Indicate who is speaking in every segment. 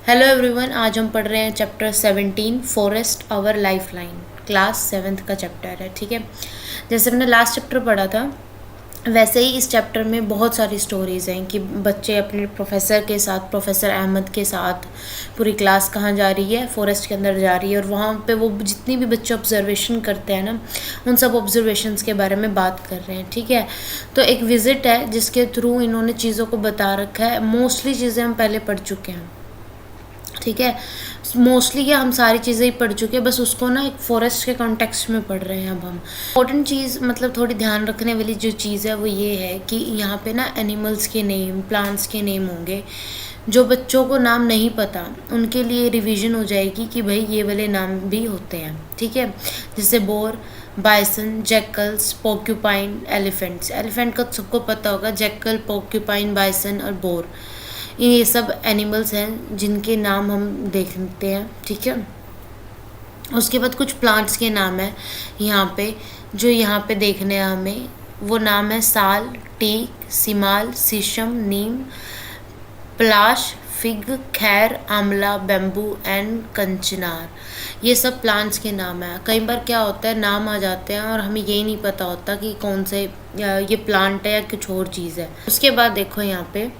Speaker 1: Hello everyone, आज हम पढ़ रहे हैं chapter 17 forest our life line. Class 7th का चैप्टर है। ठीक है, जैसे हमने लास्ट चैप्टर पढ़ा था वैसे ही इस चैप्टर में बहुत सारी स्टोरीज़ हैं कि बच्चे अपने प्रोफेसर के साथ, प्रोफेसर अहमद के साथ पूरी क्लास कहाँ जा रही है, फॉरेस्ट के अंदर जा रही है और वहाँ पे वो जितनी भी बच्चे ऑब्जर्वेशन करते हैं ना, उन सब ऑब्जर्वेशंस के बारे में बात कर रहे हैं। ठीक है, तो एक विज़िट है जिसके थ्रू इन्होंने चीज़ों को बता रखा है। मोस्टली चीज़ें हम पहले पढ़ चुके हैं। ठीक है, मोस्टली क्या हम सारी चीज़ें ही पढ़ चुके हैं, बस उसको ना एक फॉरेस्ट के कॉन्टेक्स्ट में पढ़ रहे हैं। अब हम इम्पोर्टेंट चीज़ मतलब थोड़ी ध्यान रखने वाली जो चीज़ है वो ये है कि यहाँ पे ना एनिमल्स के नेम, प्लांट्स के नेम होंगे। जो बच्चों को नाम नहीं पता उनके लिए रिवीजन हो जाएगी कि भाई ये वाले नाम भी होते हैं। ठीक है, जैसे boar, bison, jackals, porcupine, elephants. Elephant का सबको पता होगा, जैकल, पोक्यूपाइन, बाइसन और बोर, ये सब एनिमल्स हैं जिनके नाम हम देखते हैं। ठीक है, उसके बाद कुछ प्लांट्स के नाम है यहाँ पे, जो यहाँ पे देखने हैं हमें। वो नाम है साल, टीक, सिमाल, शीशम, नीम, पलाश, फिग, खैर, आंवला, बेम्बू एंड कंचनार। ये सब प्लांट्स के नाम हैं। कई बार क्या होता है, नाम आ जाते हैं और हमें यही नहीं पता होता कि कौन से ये प्लांट है या कुछ और चीज़ है। उसके बाद देखो यहाँ पे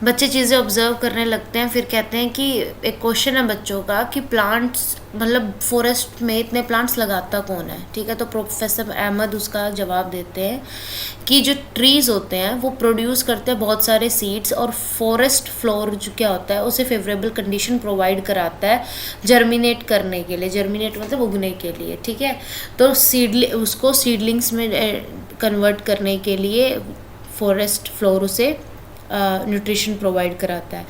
Speaker 1: बच्चे चीज़ें ऑब्जर्व करने लगते हैं, फिर कहते हैं कि एक क्वेश्चन है बच्चों का कि प्लांट्स मतलब फॉरेस्ट में इतने प्लांट्स लगाता कौन है। ठीक है, तो प्रोफेसर अहमद उसका जवाब देते हैं कि जो ट्रीज़ होते हैं वो प्रोड्यूस करते हैं बहुत सारे सीड्स, और फॉरेस्ट फ्लोर जो क्या होता है उसे फेवरेबल कंडीशन प्रोवाइड कराता है जर्मिनेट करने के लिए। जर्मिनेट मतलब उगने के लिए। ठीक है, तो उसको सीडलिंग्स में कन्वर्ट करने के लिए फॉरेस्ट फ्लोर उसे न्यूट्रिशन प्रोवाइड कराता है।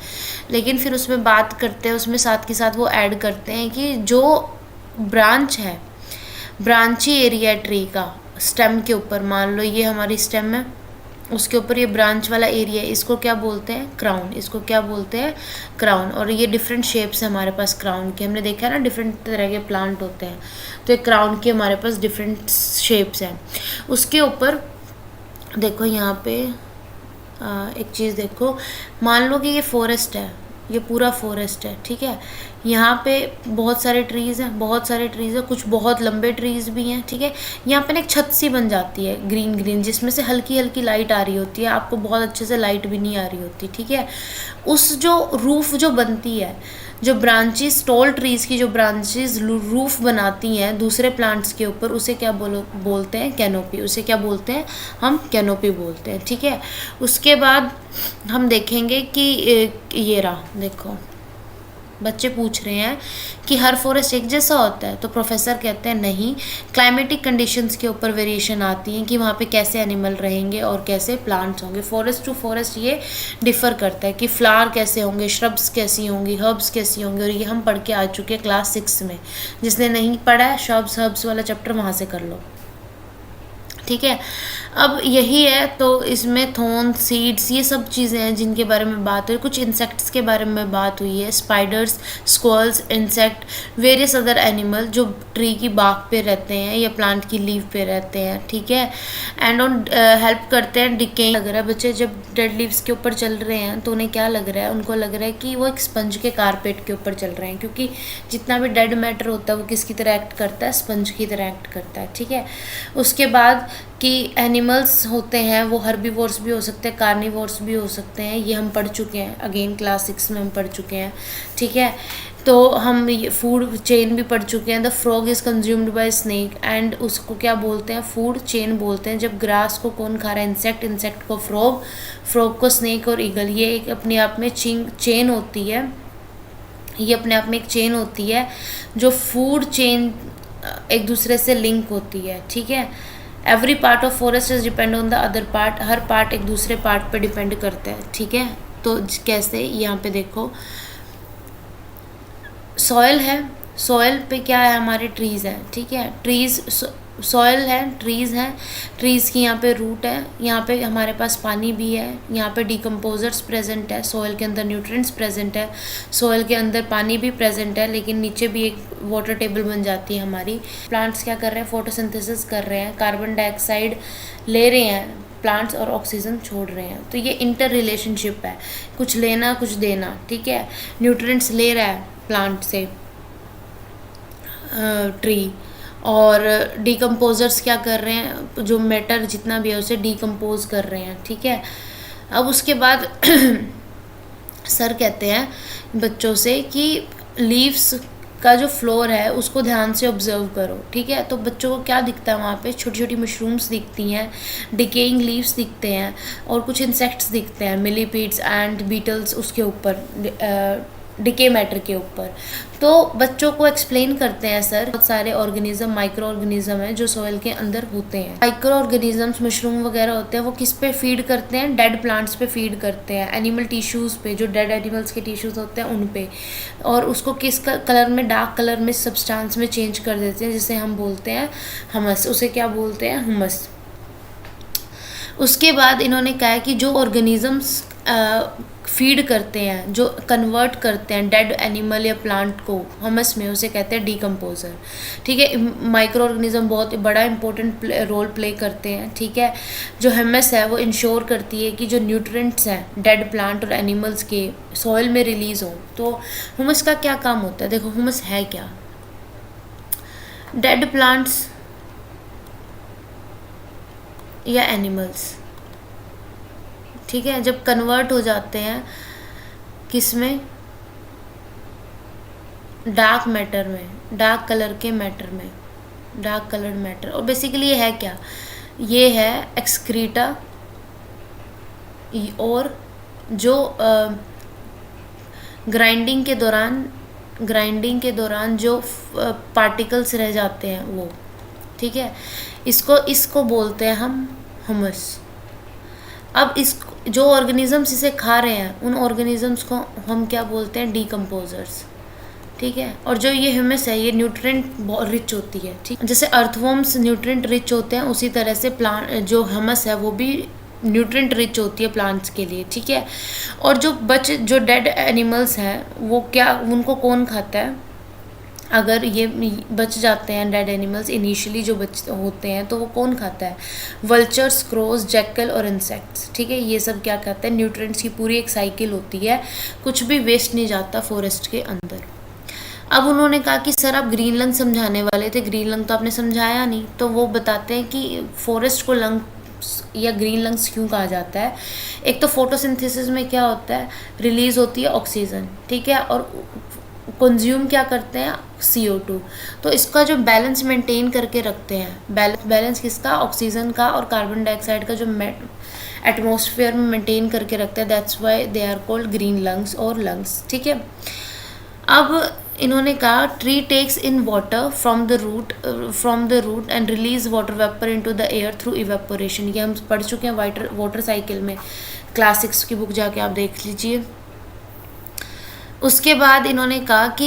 Speaker 1: लेकिन फिर उसमें बात करते हैं, उसमें साथ के साथ वो ऐड करते हैं कि जो ब्रांच है, ब्रांची एरिया ट्री का स्टेम के ऊपर, मान लो ये हमारी स्टेम है, उसके ऊपर ये ब्रांच वाला एरिया है, इसको क्या बोलते हैं, क्राउन। इसको क्या बोलते हैं, क्राउन। और ये डिफरेंट शेप्स है हमारे पास क्राउन के, हमने देखा है ना डिफरेंट तरह के प्लांट होते हैं, तो एक क्राउन के हमारे पास डिफरेंट शेप्स हैं। उसके ऊपर देखो यहाँ पे एक चीज़ देखो, मान लो कि ये फॉरेस्ट है, ये पूरा फॉरेस्ट है। ठीक है, यहाँ पे बहुत सारे ट्रीज़ हैं, बहुत सारे ट्रीज़ हैं, कुछ बहुत लंबे ट्रीज़ भी हैं। ठीक है, यहाँ पे ना एक छत सी बन जाती है ग्रीन ग्रीन, जिसमें से हल्की हल्की लाइट आ रही होती है, आपको बहुत अच्छे से लाइट भी नहीं आ रही होती। ठीक है, उस जो रूफ जो बनती है, जो ब्रांचेस, टॉल ट्रीज़ की जो ब्रांचेस रूफ बनाती हैं दूसरे प्लांट्स के ऊपर, उसे क्या बोलते हैं, कैनोपी। उसे क्या बोलते हैं, हम कैनोपी बोलते हैं। ठीक है, उसके बाद हम देखेंगे कि ये रहा देखो, बच्चे पूछ रहे हैं कि हर फॉरेस्ट एक जैसा होता है, तो प्रोफेसर कहते हैं नहीं, क्लाइमेटिक कंडीशंस के ऊपर वेरिएशन आती हैं कि वहाँ पे कैसे एनिमल रहेंगे और कैसे प्लांट्स होंगे। फॉरेस्ट टू फॉरेस्ट ये डिफ़र करता है कि फ्लावर कैसे होंगे, श्रब्स कैसी होंगी, हर्ब्स कैसी होंगी, और ये हम पढ़ के आ चुके हैं क्लास 6 में। जिसने नहीं पढ़ा है श्रब्स हर्ब्स वाला चैप्टर वहाँ से कर लो। ठीक है, अब यही है, तो इसमें थोन, सीड्स, ये सब चीज़ें हैं जिनके बारे में बात हुई। कुछ इंसेक्ट्स के बारे में बात हुई है, spiders, squirrels, insect, various other animal जो ट्री की बाग पे रहते हैं या प्लांट की लीव पे रहते हैं। ठीक है, एंड ऑन हेल्प करते हैं डिकेइंग। लग रहा है बच्चे जब डेड लीव्स के ऊपर चल रहे हैं तो उन्हें क्या लग रहा है, उनको लग रहा है कि वो एक स्पंज के कारपेट के ऊपर चल रहे हैं, क्योंकि जितना भी डेड मैटर होता है वो किसकी तरह एक्ट करता है, स्पंज की तरह एक्ट करता है। ठीक है, उसके बाद कि एनिमल्स होते हैं वो हर्बीवोर्स भी हो सकते हैं, कार्निवोर्स भी हो सकते हैं, ये हम पढ़ चुके हैं, अगेन क्लास 6 में हम पढ़ चुके हैं। ठीक है, तो हम ये फूड चेन भी पढ़ चुके हैं। The frog is consumed by snake, and उसको क्या बोलते हैं, फूड चेन बोलते हैं। जब ग्रास को कौन खा रहा है, इंसेक्ट, इंसेक्ट को फ्रॉग, फ्रॉग को स्नेक और ईगल। ये एक अपने आप में चेन होती है, ये अपने आप में एक चेन होती है जो फूड चेन एक दूसरे से लिंक होती है। ठीक है, every part of forest is depend on the other part, her part एक दूसरे पार्ट पे डिपेंड करता है। ठीक है, तो कैसे, यहाँ पे देखो सॉयल है, सॉयल पे क्या है, हमारे ट्रीज़ हैं। ठीक है, ट्रीज़ सॉयल है, ट्रीज़ हैं, ट्रीज़ की यहाँ पे रूट है, यहाँ पे हमारे पास पानी भी है, यहाँ पे डिकम्पोजर्स प्रेजेंट है, सॉयल के अंदर न्यूट्रिएंट्स प्रेजेंट है, सॉयल के अंदर पानी भी प्रेजेंट है, लेकिन नीचे भी एक वाटर टेबल बन जाती है हमारी। प्लांट्स क्या कर रहे हैं, फोटोसिंथेसिस कर रहे हैं, कार्बन डाइऑक्साइड ले रहे हैं प्लांट्स और ऑक्सीजन छोड़ रहे हैं। तो ये इंटर रिलेशनशिप है, कुछ लेना कुछ देना, ठीक है। न्यूट्रिएंट्स ले रहा है प्लांट से ट्री, और डिकम्पोजर्स क्या कर रहे हैं, जो मैटर जितना भी है उसे डिकम्पोज कर रहे हैं, ठीक है। अब उसके बाद सर कहते हैं बच्चों से कि लीव्स का जो फ्लोर है उसको ध्यान से ऑब्जर्व करो, ठीक है। तो बच्चों को क्या दिखता है, वहाँ पे छोटी छोटी मशरूम्स दिखती हैं, डिकेइंग लीव्स दिखते हैं, और कुछ इंसेक्ट्स दिखते हैं, मिलीपीड्स एंड बीटल्स उसके ऊपर, डिके मैटर के ऊपर। तो बच्चों को एक्सप्लेन करते हैं सर, बहुत सारे ऑर्गेनिज्म, माइक्रो ऑर्गेनिज्म हैं जो सॉइल के अंदर होते हैं। माइक्रो ऑर्गेनिजम्स, मशरूम वगैरह होते हैं, वो किस पे फीड करते हैं, डेड प्लांट्स पे फीड करते हैं, एनिमल टिश्यूज़ पे, जो डेड एनिमल्स के टिश्यूज़ होते हैं उन पे, और उसको किस कलर में, डार्क कलर में, सब्सटेंस में चेंज कर देते हैं, जिसे हम बोलते हैं हमस। उसे क्या बोलते हैं, हुमस। उसके बाद इन्होंने कहा है कि जो ऑर्गेनिजम्स फीड करते हैं, जो कन्वर्ट करते हैं डेड एनिमल या प्लांट को हमस में, उसे कहते हैं डिकम्पोजर, ठीक है। माइक्रो ऑर्गेनिज्म बहुत बड़ा इंपॉर्टेंट रोल प्ले करते हैं, ठीक है। जो हमस है वो इंश्योर करती है कि जो न्यूट्रिएंट्स हैं डेड प्लांट और एनिमल्स के सॉइल में रिलीज़ हों। तो हुमस का क्या काम होता है, देखो हुमस है क्या। डेड प्लांट्स या एनिमल्स, ठीक है, जब कन्वर्ट हो जाते हैं किस में, डार्क मैटर में, डार्क कलर के मैटर में, डार्क कलर्ड मैटर। और बेसिकली ये है क्या, ये है एक्सक्रीटा, और जो ग्राइंडिंग के दौरान जो पार्टिकल्स रह जाते हैं वो, ठीक है। इसको बोलते हैं हम हुमस। अब इस जो ऑर्गेनिजम्स इसे खा रहे हैं उन ऑर्गेनिजम्स को हम क्या बोलते हैं, डिकम्पोजर्स, ठीक है। और जो ये ह्यूमस है ये न्यूट्रिएंट बहुत रिच होती है, ठीक। जैसे अर्थवॉर्म्स न्यूट्रिएंट रिच होते हैं, उसी तरह से प्लांट जो ह्यूमस है वो भी न्यूट्रिएंट रिच होती है प्लांट्स के लिए, ठीक है। और जो डेड एनिमल्स हैं वो क्या, उनको कौन खाता है, अगर ये बच जाते हैं डेड एनिमल्स इनिशियली जो बच होते हैं तो वो कौन खाता है, वल्चर्स, क्रोज, जैकल और इंसेक्ट्स, ठीक है। ये सब क्या कहते हैं, न्यूट्रिएंट्स की पूरी एक साइकिल होती है, कुछ भी वेस्ट नहीं जाता फॉरेस्ट के अंदर। अब उन्होंने कहा कि सर आप ग्रीन लंग समझाने वाले थे, ग्रीन लंग तो आपने समझाया नहीं। तो वो बताते हैं कि फॉरेस्ट को लंग्स या ग्रीन लंग्स क्यों कहा जाता है। एक तो फोटोसिंथेसिस में क्या होता है, रिलीज होती है ऑक्सीजन, ठीक है, और कंज्यूम क्या करते हैं, CO2। तो इसका जो बैलेंस मेंटेन करके रखते हैं, बैलेंस किसका, ऑक्सीजन का और कार्बन डाइऑक्साइड का, जो एटमॉस्फेयर में मेंटेन करके रखते हैं, that's why they are called green lungs और लंग्स, ठीक है। अब इन्होंने कहा tree takes in water from the root and release water vapour into the air through evaporation. ये हम पढ़ चुके हैं वाटर साइकिल में, क्लासिक्स की बुक जाके आप देख लीजिए। उसके बाद इन्होंने कहा कि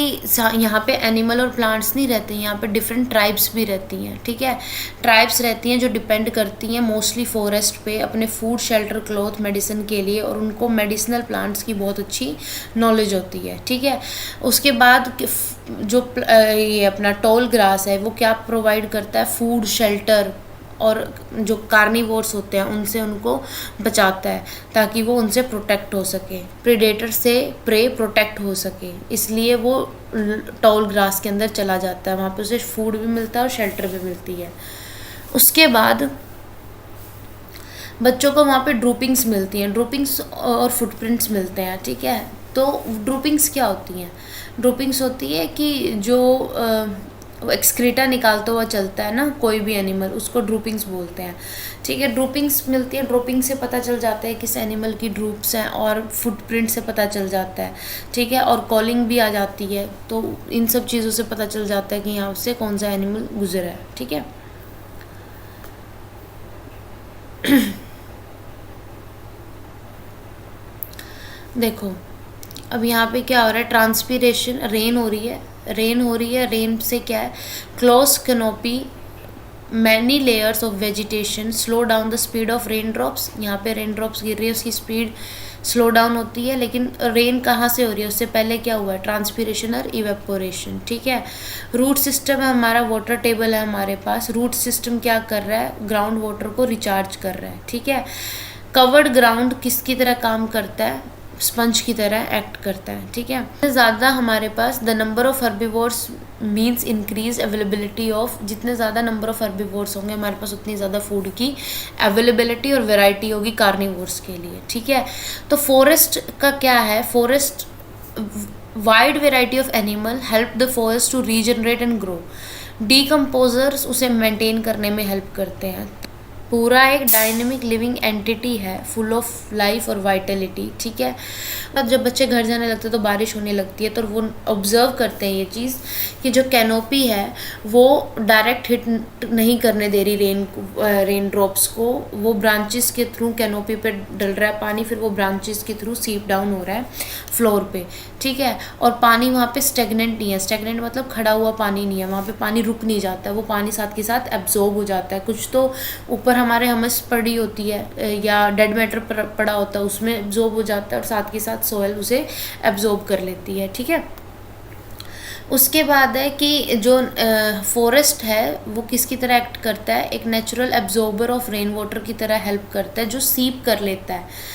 Speaker 1: यहाँ पे एनिमल और प्लांट्स नहीं रहते, यहाँ पे डिफरेंट ट्राइब्स भी रहती हैं, ठीक है। ट्राइब्स रहती हैं जो डिपेंड करती हैं मोस्टली फॉरेस्ट पे अपने फूड, शेल्टर, क्लॉथ, मेडिसिन के लिए, और उनको मेडिसिनल प्लांट्स की बहुत अच्छी नॉलेज होती है, ठीक है। उसके बाद जो ये अपना टॉल ग्रास है वो क्या प्रोवाइड करता है, फूड, शेल्टर, और जो कार्निवोर्स होते हैं उनसे उनको बचाता है ताकि वो उनसे प्रोटेक्ट हो सके, प्रेडेटर से प्रे प्रोटेक्ट हो सके, इसलिए वो टॉल ग्रास के अंदर चला जाता है, वहाँ पे उसे फूड भी मिलता है और शेल्टर भी मिलती है। उसके बाद बच्चों को वहाँ पे ड्रूपिंग्स मिलती हैं, ड्रूपिंग्स और फुटप्रिंट्स मिलते हैं, ठीक है। तो ड्रूपिंग्स क्या होती हैं, ड्रूपिंग्स होती है कि जो एक्सक्रीटा निकालता हुआ चलता है ना कोई भी एनिमल, उसको ड्रूपिंग्स बोलते हैं, ठीक है। ड्रूपिंग्स मिलती है, ड्रूपिंग से पता चल जाता है किस एनिमल की ड्रूप्स हैं, और फुटप्रिंट से पता चल जाता है, ठीक है। और कॉलिंग भी आ जाती है, तो इन सब चीज़ों से पता चल जाता है कि यहाँ से कौन सा एनिमल गुजरा है, ठीक है। देखो अब यहाँ पे क्या हो रहा है, ट्रांसपीरेशन, रेन हो रही है, रेन से क्या है, close canopy many layers of vegetation slow down the speed of rain drops. यहाँ पे रेन ड्रॉप्स गिर रही है, उसकी स्पीड स्लो डाउन होती है, लेकिन रेन कहाँ से हो रही है, उससे पहले क्या हुआ है, ट्रांसपीरेशन और इवेपोरेशन। ठीक है। रूट सिस्टम है हमारा, वाटर टेबल है हमारे पास। रूट सिस्टम क्या कर रहा है, ग्राउंड वाटर को रिचार्ज कर रहा है। ठीक है। कवर्ड ग्राउंड किसकी तरह काम करता है, स्पंज की तरह एक्ट करता है। ठीक है। ज़्यादा हमारे पास the number of herbivores means increase availability of, जितने ज़्यादा नंबर ऑफ हर्बीवोर्स होंगे हमारे पास उतनी ज़्यादा फूड की अवेलेबिलिटी और वैरायटी होगी कार्निवोर्स के लिए। ठीक है। तो फॉरेस्ट का क्या है, forest wide variety of animal help the forest to regenerate and grow. Decomposers उसे मेंटेन करने में हेल्प करते हैं। पूरा एक डायनेमिक लिविंग एंटिटी है, फुल ऑफ लाइफ और वाइटलिटी। ठीक है। अब जब बच्चे घर जाने लगते हैं तो बारिश होने लगती है, तो वो ऑब्जर्व करते हैं ये चीज़ कि जो कैनोपी है वो डायरेक्ट हिट नहीं करने दे रही रेन ड्रॉप्स को, वो ब्रांचेस के थ्रू कैनोपी पे डल रहा है पानी, फिर वो ब्रांचेस के थ्रू सीप डाउन हो रहा है फ्लोर पे। ठीक है। और पानी वहाँ पे स्टेगनेंट नहीं है, स्टेगनेंट मतलब खड़ा हुआ पानी नहीं है, वहाँ पे पानी रुक नहीं जाता है, वो पानी साथ के साथ एब्जॉर्ब हो जाता है। कुछ तो ऊपर हमारे हमस पड़ी होती है या डेड मैटर पड़ा होता है, उसमें एब्जॉर्ब हो जाता है और साथ के साथ सोयल उसे एब्जॉर्ब कर लेती है। ठीक है। उसके बाद है कि जो फॉरेस्ट है वो किसकी तरह एक्ट करता है, एक natural absorber of rain water की तरह हेल्प करता है, जो सीप कर लेता है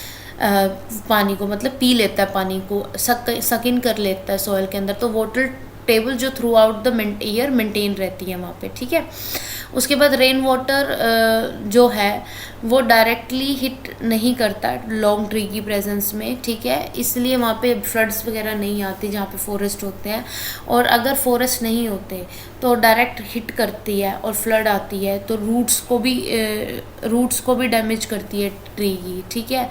Speaker 1: पानी को, मतलब पी लेता है पानी को, सक इन कर लेता है सॉइल के अंदर। तो वाटर टेबल जो through out the year maintain रहती है वहाँ पे। ठीक है। उसके बाद रेन वाटर जो है वो डायरेक्टली हिट नहीं करता लॉन्ग ट्री की प्रेजेंस में। ठीक है। इसलिए वहाँ पे फ्लड्स वगैरह नहीं आती जहाँ पे फॉरेस्ट होते हैं, और अगर फॉरेस्ट नहीं होते तो डायरेक्ट हिट करती है और फ्लड आती है तो रूट्स को भी डैमेज करती है ट्री की। ठीक है।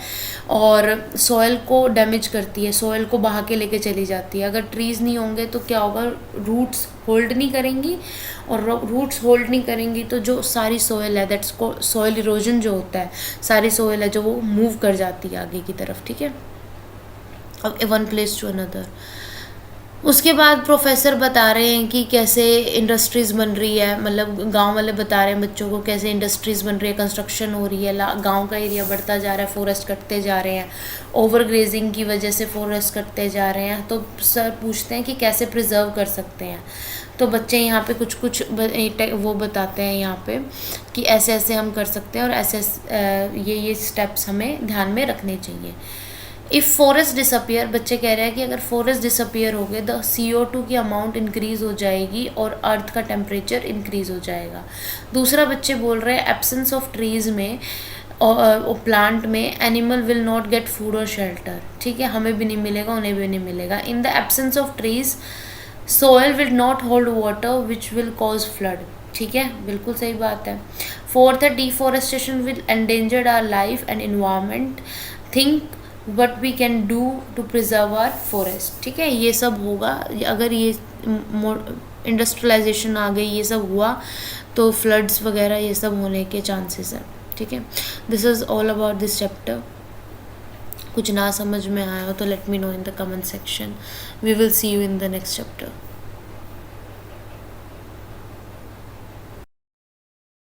Speaker 1: और सॉइल को डैमेज करती है, सॉइल को बहा के लेके चली जाती है। अगर ट्रीज़ नहीं होंगे तो क्या होगा, रूट्स होल्ड नहीं करेंगी, और रूट्स होल्ड नहीं करेंगी तो जो सारी सॉइल है, दैट्स को सॉइल इरोजन जो होता है, सारी सॉइल है जो वो मूव कर जाती है आगे की तरफ। ठीक है। अब वन प्लेस टू अनदर। उसके बाद प्रोफेसर बता रहे हैं कि कैसे इंडस्ट्रीज़ बन रही है, मतलब गांव वाले बता रहे हैं बच्चों को कैसे इंडस्ट्रीज़ बन रही है, कंस्ट्रक्शन हो रही है, गांव का एरिया बढ़ता जा रहा है, फॉरेस्ट कटते जा रहे हैं, ओवर ग्रेजिंग की वजह से फॉरेस्ट कटते जा रहे हैं। तो सर पूछते हैं कि कैसे प्रिजर्व कर सकते हैं। तो बच्चे यहाँ पे कुछ वो बताते हैं यहाँ पे कि ऐसे ऐसे हम कर सकते हैं और ऐसे ये स्टेप्स हमें ध्यान में रखने चाहिए। इफ़ फॉरेस्ट डिसअपियर, बच्चे कह रहे हैं कि अगर फॉरेस्ट डिसअपियर हो गए तो CO2 की अमाउंट इंक्रीज़ हो जाएगी और अर्थ का टेम्परेचर इंक्रीज़ हो जाएगा। दूसरा बच्चे बोल रहे हैं एब्सेंस ऑफ ट्रीज़ में और प्लांट में animal will not get food और शेल्टर। ठीक है। हमें भी नहीं मिलेगा, उन्हें भी नहीं मिलेगा। In the absence of trees soil will not hold water which will cause flood. ठीक है। बिल्कुल सही बात है। फोर्थ है deforestation will endangered our life and environment. Think what we can do to preserve our forest. ठीक है। ये सब होगा अगर ये इंडस्ट्रियलाइजेशन आ गई, ये सब हुआ तो फ्लड्स वगैरह ये सब होने के चांसेस हैं। ठीक है। This is all about this chapter. कुछ ना समझ में आया हो तो let me know in the comment section. We will see you in the next chapter.